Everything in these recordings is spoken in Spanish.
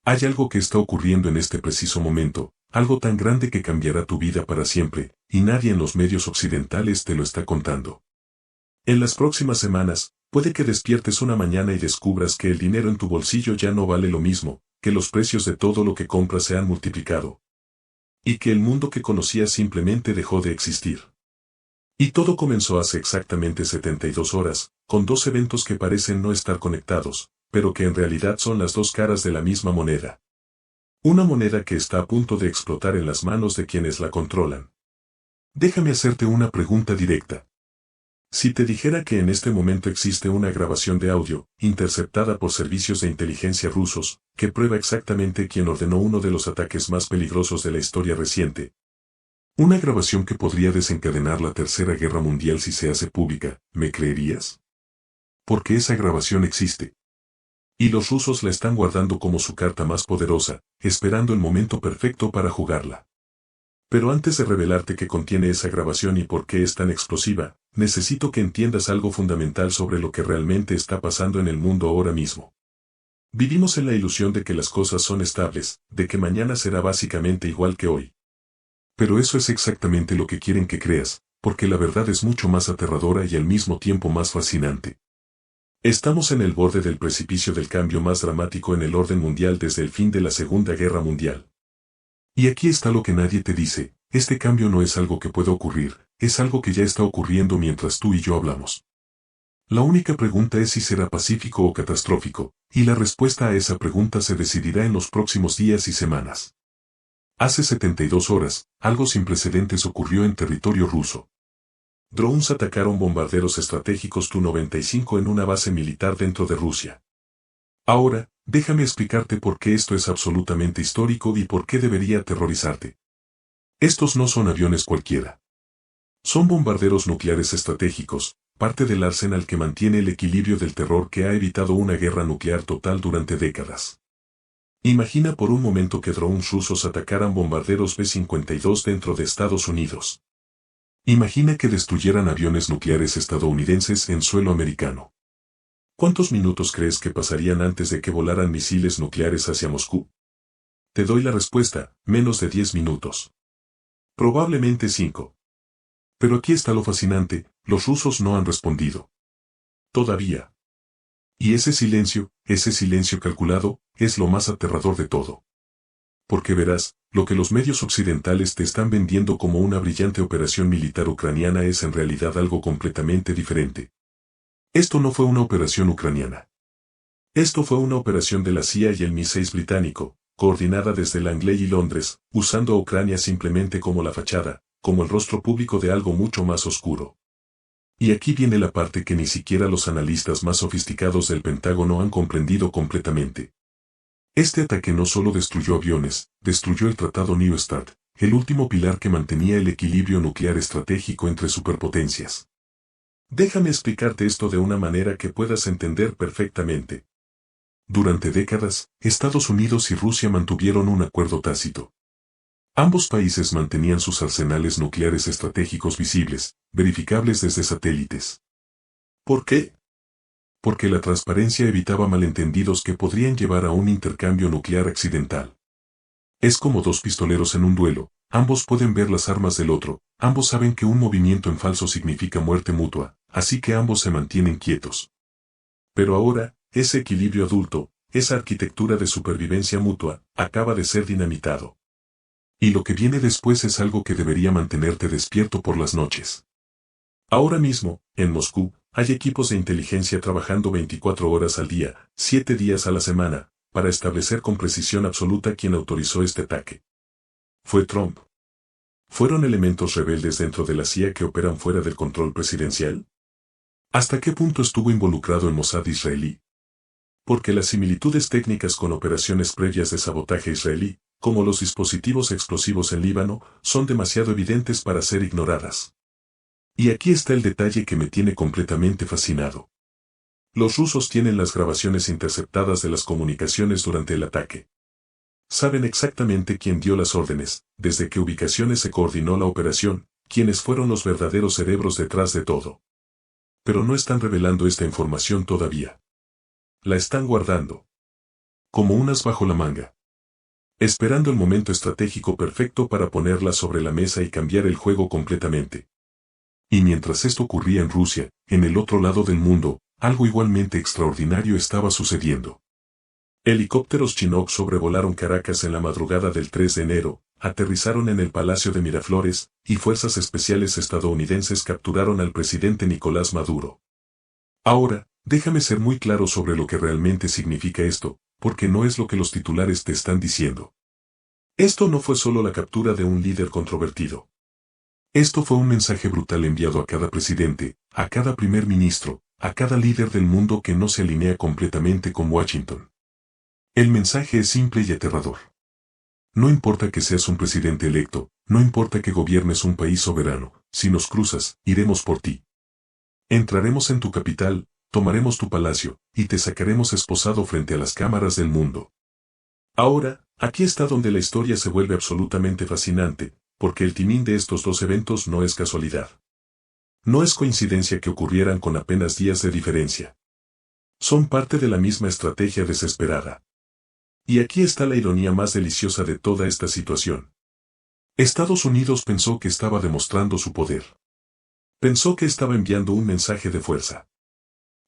Hay algo que está ocurriendo en este preciso momento, algo tan grande que cambiará tu vida para siempre, y nadie en los medios occidentales te lo está contando. En las próximas semanas, puede que despiertes una mañana y descubras que el dinero en tu bolsillo ya no vale lo mismo, que los precios de todo lo que compras se han multiplicado. Y que el mundo que conocías simplemente dejó de existir. Y todo comenzó hace exactamente 72 horas, con dos eventos que parecen no estar conectados, pero que en realidad son las dos caras de la misma moneda. Una moneda que está a punto de explotar en las manos de quienes la controlan. Déjame hacerte una pregunta directa. Si te dijera que en este momento existe una grabación de audio, interceptada por servicios de inteligencia rusos, que prueba exactamente quién ordenó uno de los ataques más peligrosos de la historia reciente. Una grabación que podría desencadenar la Tercera Guerra Mundial si se hace pública, ¿me creerías? Porque esa grabación existe. Y los rusos la están guardando como su carta más poderosa, esperando el momento perfecto para jugarla. Pero antes de revelarte qué contiene esa grabación y por qué es tan explosiva, necesito que entiendas algo fundamental sobre lo que realmente está pasando en el mundo ahora mismo. Vivimos en la ilusión de que las cosas son estables, de que mañana será básicamente igual que hoy. Pero eso es exactamente lo que quieren que creas, porque la verdad es mucho más aterradora y al mismo tiempo más fascinante. Estamos en el borde del precipicio del cambio más dramático en el orden mundial desde el fin de la Segunda Guerra Mundial. Y aquí está lo que nadie te dice, este cambio no es algo que pueda ocurrir, es algo que ya está ocurriendo mientras tú y yo hablamos. La única pregunta es si será pacífico o catastrófico, y la respuesta a esa pregunta se decidirá en los próximos días y semanas. Hace 72 horas, algo sin precedentes ocurrió en territorio ruso. Drones atacaron bombarderos estratégicos Tu-95 en una base militar dentro de Rusia. Ahora, déjame explicarte por qué esto es absolutamente histórico y por qué debería aterrorizarte. Estos no son aviones cualquiera. Son bombarderos nucleares estratégicos, parte del arsenal que mantiene el equilibrio del terror que ha evitado una guerra nuclear total durante décadas. Imagina por un momento que drones rusos atacaran bombarderos B-52 dentro de Estados Unidos. Imagina que destruyeran aviones nucleares estadounidenses en suelo americano. ¿Cuántos minutos crees que pasarían antes de que volaran misiles nucleares hacia Moscú? Te doy la respuesta, menos de 10 minutos. Probablemente 5. Pero aquí está lo fascinante, los rusos no han respondido. Todavía. Y ese silencio calculado, es lo más aterrador de todo. Porque verás, lo que los medios occidentales te están vendiendo como una brillante operación militar ucraniana es en realidad algo completamente diferente. Esto no fue una operación ucraniana. Esto fue una operación de la CIA y el MI6 británico, coordinada desde Langley y Londres, usando a Ucrania simplemente como la fachada, como el rostro público de algo mucho más oscuro. Y aquí viene la parte que ni siquiera los analistas más sofisticados del Pentágono han comprendido completamente. Este ataque no solo destruyó aviones, destruyó el Tratado New START, el último pilar que mantenía el equilibrio nuclear estratégico entre superpotencias. Déjame explicarte esto de una manera que puedas entender perfectamente. Durante décadas, Estados Unidos y Rusia mantuvieron un acuerdo tácito. Ambos países mantenían sus arsenales nucleares estratégicos visibles, verificables desde satélites. ¿Por qué? Porque la transparencia evitaba malentendidos que podrían llevar a un intercambio nuclear accidental. Es como dos pistoleros en un duelo, ambos pueden ver las armas del otro, ambos saben que un movimiento en falso significa muerte mutua, así que ambos se mantienen quietos. Pero ahora, ese equilibrio adulto, esa arquitectura de supervivencia mutua, acaba de ser dinamitado. Y lo que viene después es algo que debería mantenerte despierto por las noches. Ahora mismo, en Moscú, hay equipos de inteligencia trabajando 24 horas al día, 7 días a la semana, para establecer con precisión absoluta quién autorizó este ataque. ¿Fue Trump? ¿Fueron elementos rebeldes dentro de la CIA que operan fuera del control presidencial? ¿Hasta qué punto estuvo involucrado el Mossad israelí? Porque las similitudes técnicas con operaciones previas de sabotaje israelí, como los dispositivos explosivos en Líbano, son demasiado evidentes para ser ignoradas. Y aquí está el detalle que me tiene completamente fascinado. Los rusos tienen las grabaciones interceptadas de las comunicaciones durante el ataque. Saben exactamente quién dio las órdenes, desde qué ubicaciones se coordinó la operación, quiénes fueron los verdaderos cerebros detrás de todo. Pero no están revelando esta información todavía. La están guardando. Como un as bajo la manga. esperando el momento estratégico perfecto para ponerla sobre la mesa y cambiar el juego completamente. Y mientras esto ocurría en Rusia, en el otro lado del mundo, algo igualmente extraordinario estaba sucediendo. Helicópteros Chinook sobrevolaron Caracas en la madrugada del 3 de enero, aterrizaron en el Palacio de Miraflores, y fuerzas especiales estadounidenses capturaron al presidente Nicolás Maduro. Ahora, déjame ser muy claro sobre lo que realmente significa esto, porque no es lo que los titulares te están diciendo. Esto no fue solo la captura de un líder controvertido. Esto fue un mensaje brutal enviado a cada presidente, a cada primer ministro, a cada líder del mundo que no se alinea completamente con Washington. El mensaje es simple y aterrador. No importa que seas un presidente electo, no importa que gobiernes un país soberano, si nos cruzas, iremos por ti. Entraremos en tu capital, tomaremos tu palacio, y te sacaremos esposado frente a las cámaras del mundo. Ahora, aquí está donde la historia se vuelve absolutamente fascinante, porque el timing de estos dos eventos no es casualidad. No es coincidencia que ocurrieran con apenas días de diferencia. Son parte de la misma estrategia desesperada. Y aquí está la ironía más deliciosa de toda esta situación. Estados Unidos pensó que estaba demostrando su poder. Pensó que estaba enviando un mensaje de fuerza.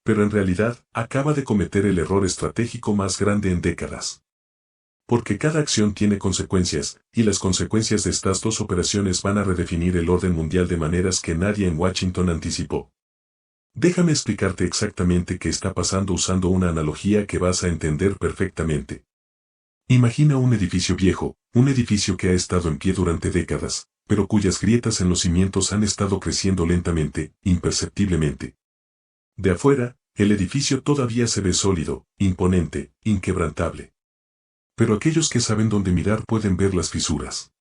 Pero en realidad, acaba de cometer el error estratégico más grande en décadas. Porque cada acción tiene consecuencias, y las consecuencias de estas dos operaciones van a redefinir el orden mundial de maneras que nadie en Washington anticipó. Déjame explicarte exactamente qué está pasando usando una analogía que vas a entender perfectamente. Imagina un edificio viejo, un edificio que ha estado en pie durante décadas, pero cuyas grietas en los cimientos han estado creciendo lentamente, imperceptiblemente. De afuera, el edificio todavía se ve sólido, imponente, inquebrantable. Pero aquellos que saben dónde mirar pueden ver las fisuras.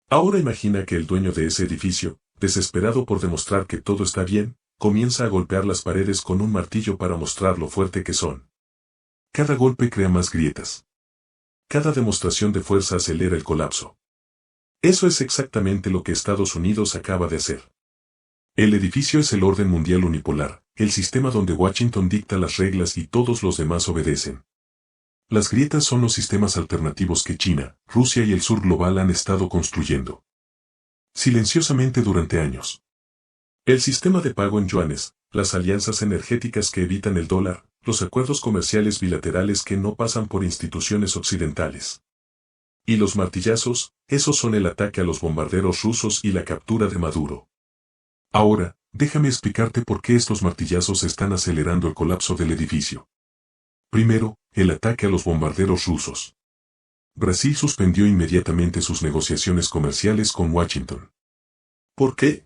Ahora imagina que el dueño de ese edificio, desesperado por demostrar que todo está bien, comienza a golpear las paredes con un martillo para mostrar lo fuerte que son. Cada golpe crea más grietas. Cada demostración de fuerza acelera el colapso. Eso es exactamente lo que Estados Unidos acaba de hacer. El edificio es el orden mundial unipolar, el sistema donde Washington dicta las reglas y todos los demás obedecen. Las grietas son los sistemas alternativos que China, Rusia y el sur global han estado construyendo. Silenciosamente durante años. El sistema de pago en yuanes, las alianzas energéticas que evitan el dólar, los acuerdos comerciales bilaterales que no pasan por instituciones occidentales. Y los martillazos, esos son el ataque a los bombarderos rusos y la captura de Maduro. Ahora, déjame explicarte por qué estos martillazos están acelerando el colapso del edificio. Primero, el ataque a los bombarderos rusos. Brasil suspendió inmediatamente sus negociaciones comerciales con Washington. ¿Por qué?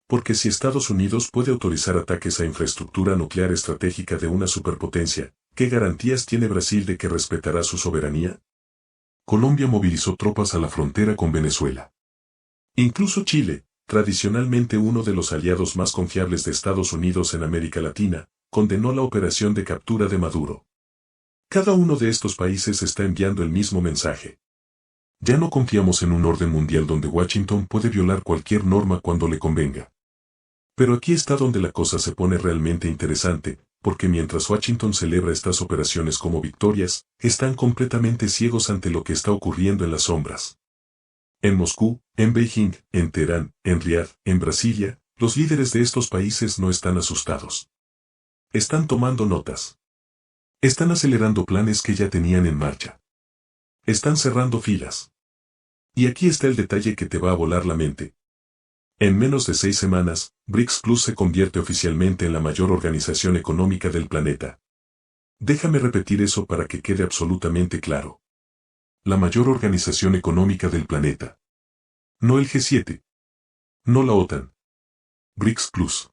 Porque si Estados Unidos puede autorizar ataques a infraestructura nuclear estratégica de una superpotencia, ¿qué garantías tiene Brasil de que respetará su soberanía? Colombia movilizó tropas a la frontera con Venezuela. Incluso Chile, tradicionalmente uno de los aliados más confiables de Estados Unidos en América Latina, condenó la operación de captura de Maduro. Cada uno de estos países está enviando el mismo mensaje. Ya no confiamos en un orden mundial donde Washington puede violar cualquier norma cuando le convenga. Pero aquí está donde la cosa se pone realmente interesante, porque mientras Washington celebra estas operaciones como victorias, están completamente ciegos ante lo que está ocurriendo en las sombras. En Moscú, en Beijing, en Teherán, en Riad, en Brasilia, los líderes de estos países no están asustados. Están tomando notas. Están acelerando planes que ya tenían en marcha. Están cerrando filas. Y aquí está el detalle que te va a volar la mente. En menos de 6 semanas, BRICS Plus se convierte oficialmente en la mayor organización económica del planeta. Déjame repetir eso para que quede absolutamente claro. La mayor organización económica del planeta. No el G7. No la OTAN. BRICS Plus.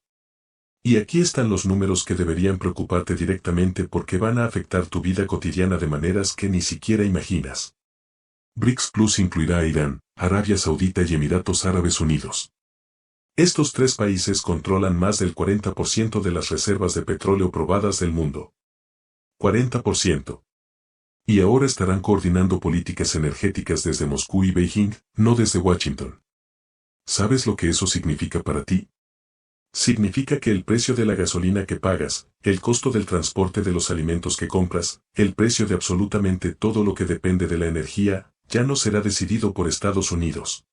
Y aquí están los números que deberían preocuparte directamente porque van a afectar tu vida cotidiana de maneras que ni siquiera imaginas. BRICS Plus incluirá a Irán, Arabia Saudita y Emiratos Árabes Unidos. Estos 3 países controlan más del 40% de las reservas de petróleo probadas del mundo. 40%. Y ahora estarán coordinando políticas energéticas desde Moscú y Beijing, no desde Washington. ¿Sabes lo que eso significa para ti? Significa que el precio de la gasolina que pagas, el costo del transporte de los alimentos que compras, el precio de absolutamente todo lo que depende de la energía, ya no será decidido por Estados Unidos.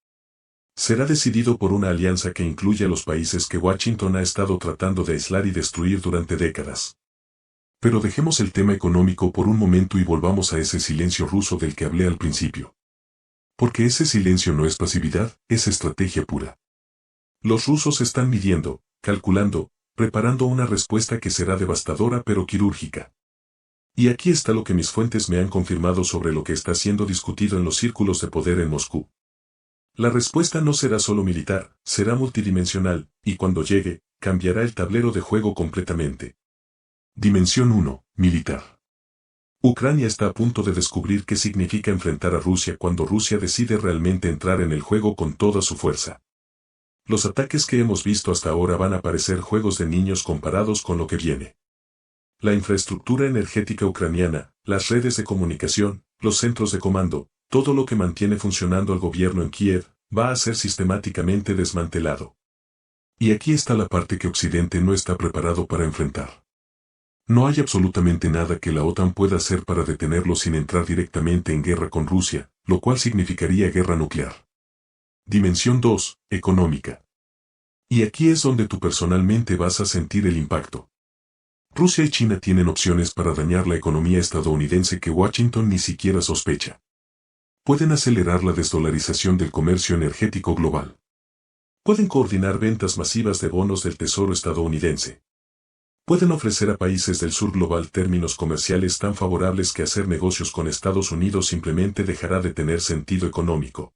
Será decidido por una alianza que incluye a los países que Washington ha estado tratando de aislar y destruir durante décadas. Pero dejemos el tema económico por un momento y volvamos a ese silencio ruso del que hablé al principio. Porque ese silencio no es pasividad, es estrategia pura. Los rusos están midiendo, calculando, preparando una respuesta que será devastadora pero quirúrgica. Y aquí está lo que mis fuentes me han confirmado sobre lo que está siendo discutido en los círculos de poder en Moscú. La respuesta no será solo militar, será multidimensional, y cuando llegue, cambiará el tablero de juego completamente. Dimensión 1, militar. Ucrania está a punto de descubrir qué significa enfrentar a Rusia cuando Rusia decide realmente entrar en el juego con toda su fuerza. Los ataques que hemos visto hasta ahora van a parecer juegos de niños comparados con lo que viene. La infraestructura energética ucraniana, las redes de comunicación, los centros de comando, todo lo que mantiene funcionando al gobierno en Kiev, va a ser sistemáticamente desmantelado. Y aquí está la parte que Occidente no está preparado para enfrentar. No hay absolutamente nada que la OTAN pueda hacer para detenerlo sin entrar directamente en guerra con Rusia, lo cual significaría guerra nuclear. Dimensión 2, económica. Y aquí es donde tú personalmente vas a sentir el impacto. Rusia y China tienen opciones para dañar la economía estadounidense que Washington ni siquiera sospecha. Pueden acelerar la desdolarización del comercio energético global. Pueden coordinar ventas masivas de bonos del Tesoro estadounidense. Pueden ofrecer a países del sur global términos comerciales tan favorables que hacer negocios con Estados Unidos simplemente dejará de tener sentido económico.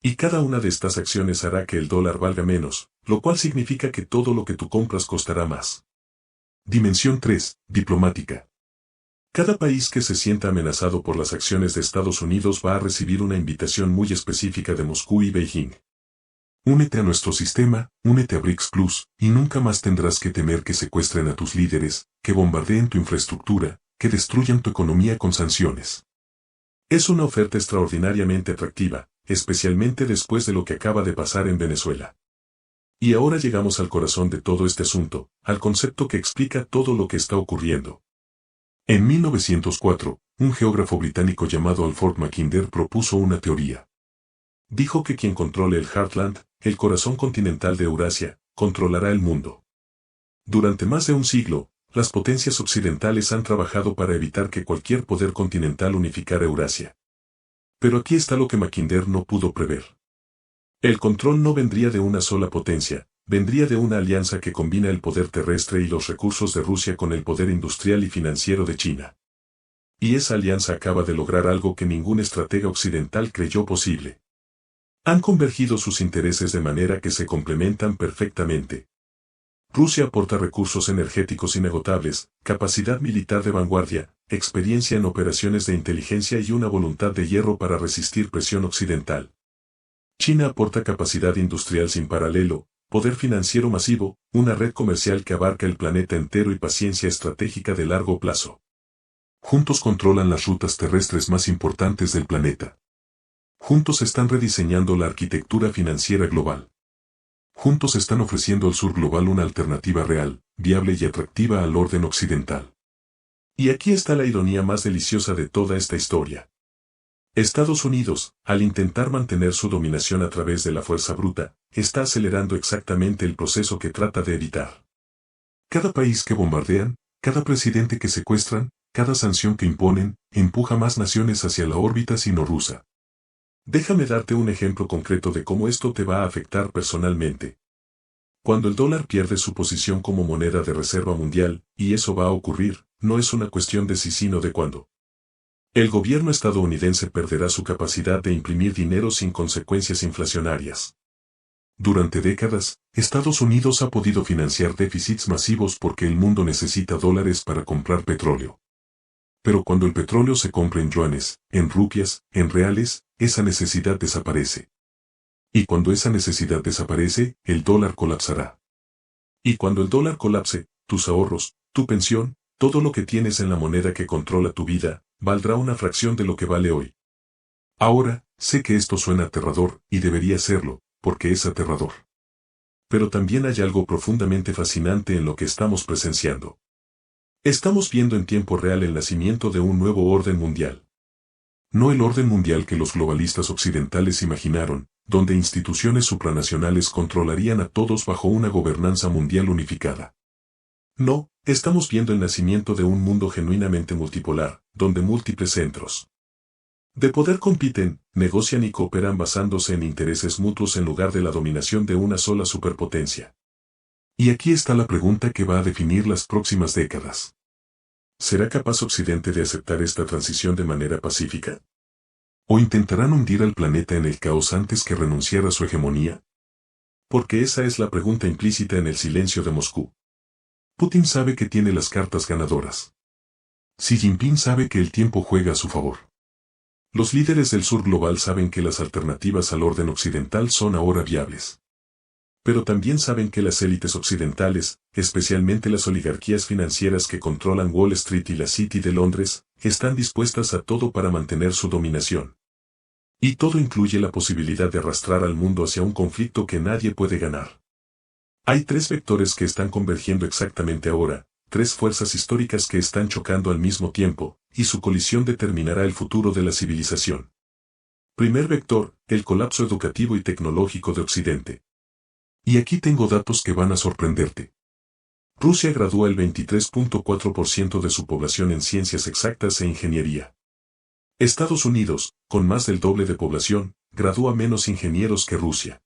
Y cada una de estas acciones hará que el dólar valga menos, lo cual significa que todo lo que tú compras costará más. Dimensión 3, diplomática. Cada país que se sienta amenazado por las acciones de Estados Unidos va a recibir una invitación muy específica de Moscú y Beijing. Únete a nuestro sistema, únete a BRICS Plus, y nunca más tendrás que temer que secuestren a tus líderes, que bombardeen tu infraestructura, que destruyan tu economía con sanciones. Es una oferta extraordinariamente atractiva, especialmente después de lo que acaba de pasar en Venezuela. Y ahora llegamos al corazón de todo este asunto, al concepto que explica todo lo que está ocurriendo. En 1904, un geógrafo británico llamado Alfred Mackinder propuso una teoría. Dijo que quien controle el Heartland, el corazón continental de Eurasia, controlará el mundo. Durante más de un siglo, las potencias occidentales han trabajado para evitar que cualquier poder continental unificara Eurasia. Pero aquí está lo que Mackinder no pudo prever. El control no vendría de una sola potencia, vendría de una alianza que combina el poder terrestre y los recursos de Rusia con el poder industrial y financiero de China. Y esa alianza acaba de lograr algo que ningún estratega occidental creyó posible. Han convergido sus intereses de manera que se complementan perfectamente. Rusia aporta recursos energéticos inagotables, capacidad militar de vanguardia, experiencia en operaciones de inteligencia y una voluntad de hierro para resistir presión occidental. China aporta capacidad industrial sin paralelo, poder financiero masivo, una red comercial que abarca el planeta entero y paciencia estratégica de largo plazo. Juntos controlan las rutas terrestres más importantes del planeta. Juntos están rediseñando la arquitectura financiera global. Juntos están ofreciendo al sur global una alternativa real, viable y atractiva al orden occidental. Y aquí está la ironía más deliciosa de toda esta historia. Estados Unidos, al intentar mantener su dominación a través de la fuerza bruta, está acelerando exactamente el proceso que trata de evitar. Cada país que bombardean, cada presidente que secuestran, cada sanción que imponen, empuja más naciones hacia la órbita sino-rusa. Déjame darte un ejemplo concreto de cómo esto te va a afectar personalmente. Cuando el dólar pierde su posición como moneda de reserva mundial, y eso va a ocurrir, no es una cuestión de si sino de cuándo. El gobierno estadounidense perderá su capacidad de imprimir dinero sin consecuencias inflacionarias. Durante décadas, Estados Unidos ha podido financiar déficits masivos porque el mundo necesita dólares para comprar petróleo. Pero cuando el petróleo se compra en yuanes, en rupias, en reales, esa necesidad desaparece. Y cuando esa necesidad desaparece, el dólar colapsará. Y cuando el dólar colapse, tus ahorros, tu pensión, todo lo que tienes en la moneda que controla tu vida, valdrá una fracción de lo que vale hoy. Ahora, sé que esto suena aterrador, y debería serlo, porque es aterrador. pero también hay algo profundamente fascinante en lo que estamos presenciando. Estamos viendo en tiempo real el nacimiento de un nuevo orden mundial. No el orden mundial que los globalistas occidentales imaginaron, donde instituciones supranacionales controlarían a todos bajo una gobernanza mundial unificada. No, estamos viendo el nacimiento de un mundo genuinamente multipolar, donde múltiples centros de poder compiten, negocian y cooperan basándose en intereses mutuos en lugar de la dominación de una sola superpotencia. Y aquí está la pregunta que va a definir las próximas décadas. ¿Será capaz Occidente de aceptar esta transición de manera pacífica? ¿O intentarán hundir al planeta en el caos antes que renunciar a su hegemonía? Porque esa es la pregunta implícita en el silencio de Moscú. Putin sabe que tiene las cartas ganadoras. Xi Jinping sabe que el tiempo juega a su favor. Los líderes del sur global saben que las alternativas al orden occidental son ahora viables. Pero también saben que las élites occidentales, especialmente las oligarquías financieras que controlan Wall Street y la City de Londres, están dispuestas a todo para mantener su dominación. Y todo incluye la posibilidad de arrastrar al mundo hacia un conflicto que nadie puede ganar. Hay tres vectores que están convergiendo exactamente ahora, tres fuerzas históricas que están chocando al mismo tiempo, y su colisión determinará el futuro de la civilización. Primer vector, el colapso educativo y tecnológico de Occidente. Y aquí tengo datos que van a sorprenderte. Rusia gradúa el 23.4% de su población en ciencias exactas e ingeniería. Estados Unidos, con más del doble de población, gradúa menos ingenieros que Rusia.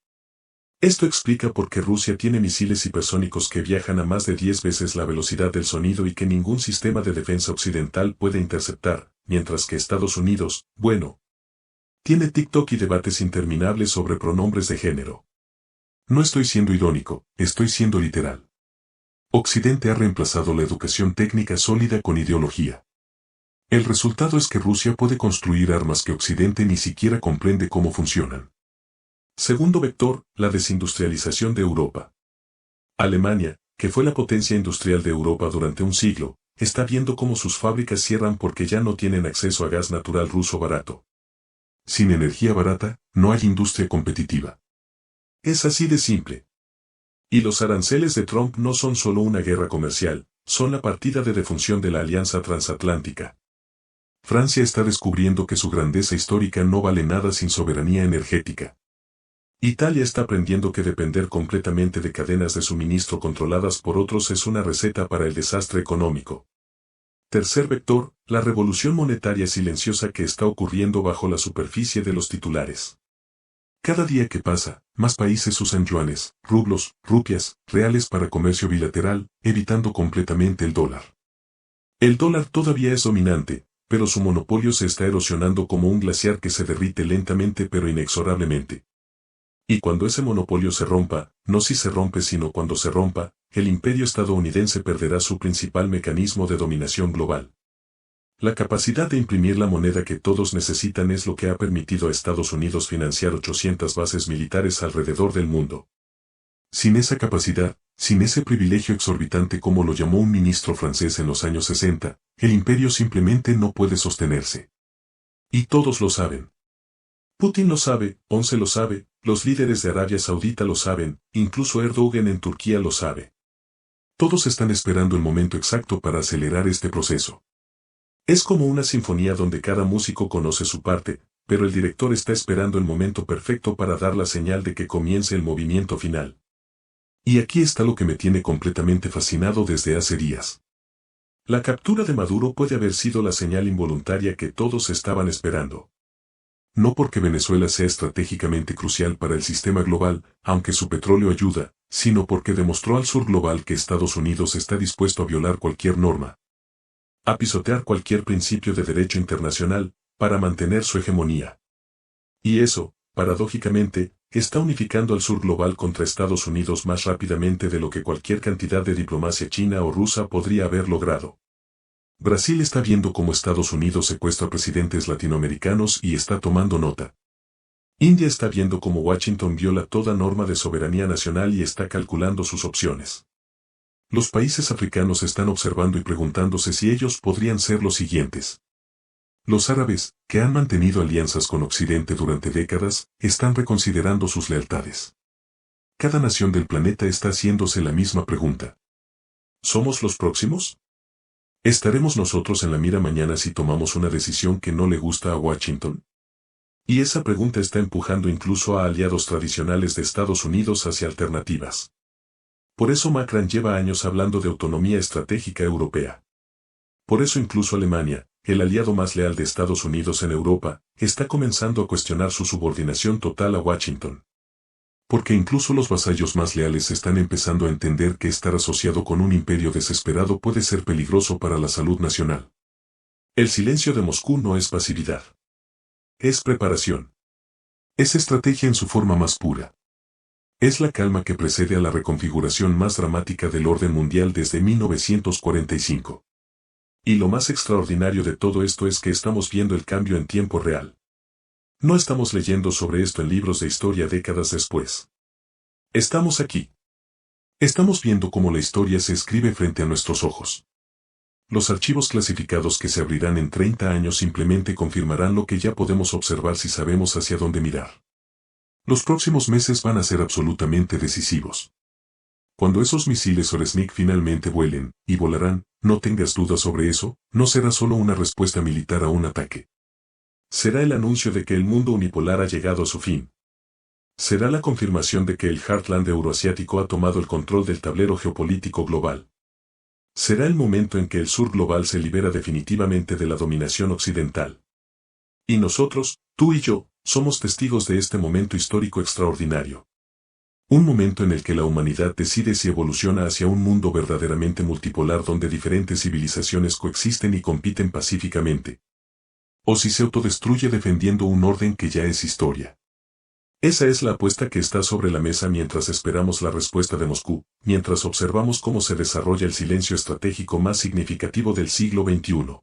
Esto explica por qué Rusia tiene misiles hipersónicos que viajan a más de 10 veces la velocidad del sonido y que ningún sistema de defensa occidental puede interceptar, mientras que Estados Unidos, bueno, tiene TikTok y debates interminables sobre pronombres de género. No estoy siendo irónico, estoy siendo literal. Occidente ha reemplazado la educación técnica sólida con ideología. El resultado es que Rusia puede construir armas que Occidente ni siquiera comprende cómo funcionan. Segundo vector, la desindustrialización de Europa. Alemania, que fue la potencia industrial de Europa durante un siglo, está viendo cómo sus fábricas cierran porque ya no tienen acceso a gas natural ruso barato. Sin energía barata, no hay industria competitiva. Es así de simple. Y los aranceles de Trump no son solo una guerra comercial, son la partida de defunción de la Alianza Transatlántica. Francia está descubriendo que su grandeza histórica no vale nada sin soberanía energética. Italia está aprendiendo que depender completamente de cadenas de suministro controladas por otros es una receta para el desastre económico. Tercer vector, la revolución monetaria silenciosa que está ocurriendo bajo la superficie de los titulares. Cada día que pasa, más países usan yuanes, rublos, rupias, reales para comercio bilateral, evitando completamente el dólar. El dólar todavía es dominante, pero su monopolio se está erosionando como un glaciar que se derrite lentamente pero inexorablemente. Y cuando ese monopolio se rompa, no si se rompe sino cuando se rompa, el imperio estadounidense perderá su principal mecanismo de dominación global. La capacidad de imprimir la moneda que todos necesitan es lo que ha permitido a Estados Unidos financiar 800 bases militares alrededor del mundo. Sin esa capacidad, sin ese privilegio exorbitante como lo llamó un ministro francés en los años 60, el imperio simplemente no puede sostenerse. Y todos lo saben. Putin lo sabe, Once lo sabe, los líderes de Arabia Saudita lo saben, incluso Erdogan en Turquía lo sabe. Todos están esperando el momento exacto para acelerar este proceso. Es como una sinfonía donde cada músico conoce su parte, pero el director está esperando el momento perfecto para dar la señal de que comience el movimiento final. Y aquí está lo que me tiene completamente fascinado desde hace días. La captura de Maduro puede haber sido la señal involuntaria que todos estaban esperando. No porque Venezuela sea estratégicamente crucial para el sistema global, aunque su petróleo ayuda, sino porque demostró al sur global que Estados Unidos está dispuesto a violar cualquier norma, a pisotear cualquier principio de derecho internacional, para mantener su hegemonía. Y eso, paradójicamente, está unificando al sur global contra Estados Unidos más rápidamente de lo que cualquier cantidad de diplomacia china o rusa podría haber logrado. Brasil está viendo cómo Estados Unidos secuestra presidentes latinoamericanos y está tomando nota. India está viendo cómo Washington viola toda norma de soberanía nacional y está calculando sus opciones. Los países africanos están observando y preguntándose si ellos podrían ser los siguientes. Los árabes, que han mantenido alianzas con Occidente durante décadas, están reconsiderando sus lealtades. cada nación del planeta está haciéndose la misma pregunta. ¿Somos los próximos? ¿Estaremos nosotros en la mira mañana si tomamos una decisión que no le gusta a Washington? Y esa pregunta está empujando incluso a aliados tradicionales de Estados Unidos hacia alternativas. Por eso Macron lleva años hablando de autonomía estratégica europea. Por eso incluso Alemania, el aliado más leal de Estados Unidos en Europa, está comenzando a cuestionar su subordinación total a Washington. Porque incluso los vasallos más leales están empezando a entender que estar asociado con un imperio desesperado puede ser peligroso para la salud nacional. El silencio de Moscú no es pasividad. Es preparación. Es estrategia en su forma más pura. Es la calma que precede a la reconfiguración más dramática del orden mundial desde 1945. Y lo más extraordinario de todo esto es que estamos viendo el cambio en tiempo real. No estamos leyendo sobre esto en libros de historia décadas después. Estamos aquí. Estamos viendo cómo la historia se escribe frente a nuestros ojos. Los archivos clasificados que se abrirán en 30 años simplemente confirmarán lo que ya podemos observar si sabemos hacia dónde mirar. Los próximos meses van a ser absolutamente decisivos. Cuando esos misiles Oresnik finalmente vuelen, y volarán, no tengas dudas sobre eso, no será solo una respuesta militar a un ataque. Será el anuncio de que el mundo unipolar ha llegado a su fin. Será la confirmación de que el Heartland euroasiático ha tomado el control del tablero geopolítico global. Será el momento en que el sur global se libera definitivamente de la dominación occidental. Y nosotros, tú y yo, somos testigos de este momento histórico extraordinario. Un momento en el que la humanidad decide si evoluciona hacia un mundo verdaderamente multipolar donde diferentes civilizaciones coexisten y compiten pacíficamente. O si se autodestruye defendiendo un orden que ya es historia. Esa es la apuesta que está sobre la mesa mientras esperamos la respuesta de Moscú, mientras observamos cómo se desarrolla el silencio estratégico más significativo del siglo XXI.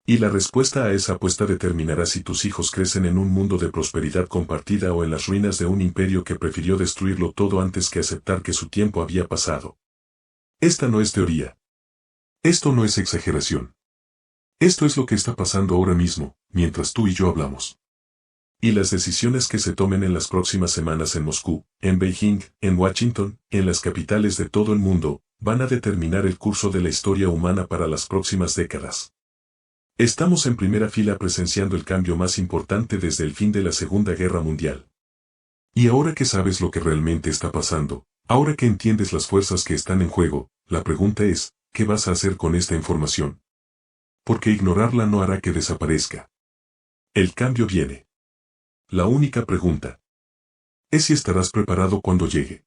Y la respuesta a esa apuesta determinará si tus hijos crecen en un mundo de prosperidad compartida o en las ruinas de un imperio que prefirió destruirlo todo antes que aceptar que su tiempo había pasado. Esta no es teoría. Esto no es exageración. Esto es lo que está pasando ahora mismo, mientras tú y yo hablamos. Y las decisiones que se tomen en las próximas semanas en Moscú, en Beijing, en Washington, en las capitales de todo el mundo, van a determinar el curso de la historia humana para las próximas décadas. Estamos en primera fila presenciando el cambio más importante desde el fin de la Segunda Guerra Mundial. Y ahora que sabes lo que realmente está pasando, ahora que entiendes las fuerzas que están en juego, la pregunta es, ¿qué vas a hacer con esta información? Porque ignorarla no hará que desaparezca. El cambio viene. La única pregunta es si estarás preparado cuando llegue.